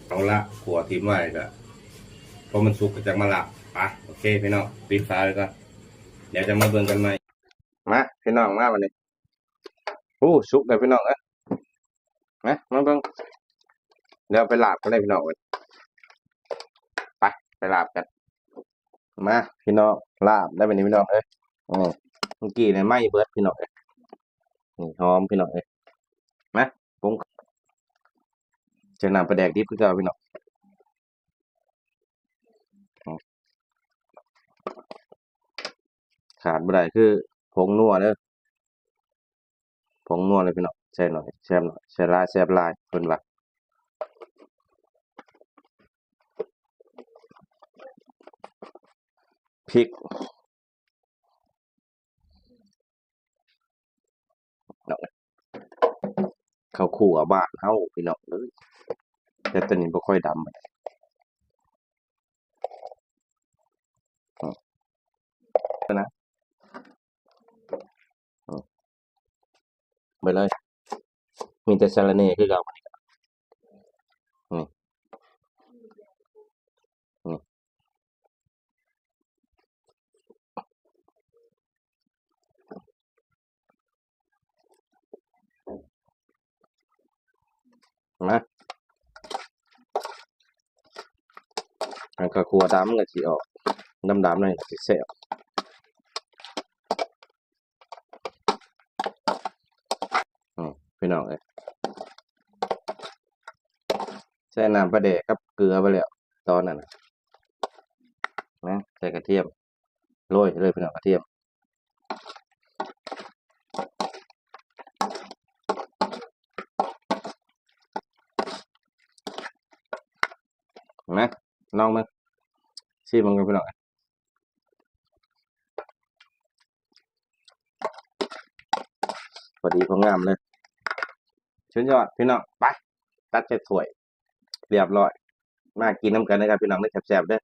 เอาละขัวทิ้งไว้ก็พอมันสุกก็จะมาละไปโอเคพี่น้องปิดฝาเลยก่อนเดี๋ยวจะมาเบิ่งกันใหม่มาพี่น้องมาวันนี้โอ้สุกเลยพี่น้องมาเบิ่งเดี๋ยวไปลาบกันเลยพี่น้องเลยไปลาบกันมาพี่น้องลาบได้แบบนี้พี่น้องเมื่อกี้เนี่ยไหม้เบิดพี่น้องนี่หอมพี่น้องมาปรุงเจะนำปลาแดกดิบพี่น้องพี่น้องขาดบ่ได้คือผงนัวเด้อผงนัวเลยพี่น้องใช่หน่อยแซ่บหน่อยแซ่บหลายแซ่บหลายเพิ่นว่าพริกเนาะข้าวคั่วบ้านเฮาพี่น้องเอ้ยแต่ตัวนี้บ่ค่อยดำปานใดนะอืมไปเลยมีแต่สะระแหน่คือเก่านี่นี่นะอันข้าวคั่วดำก็สิออกดำๆหน่อยสิแซ่บพี่น้องเอ้ยใส่น้ำปลาแดกกับเกลือไปแล้วตอนนั้นน่ะนะใส่กระเทียมโรยเลยพี่น้องกระเทียมนะลองมึงชิมมันกันพี่น้องพอดีพองามเลยสุดยอดพี่น้องไปตัดใส่ถ้วยเรียบร้อยมากินน้ำกันนะครับพี่น้องได้แซ่บๆเด้อ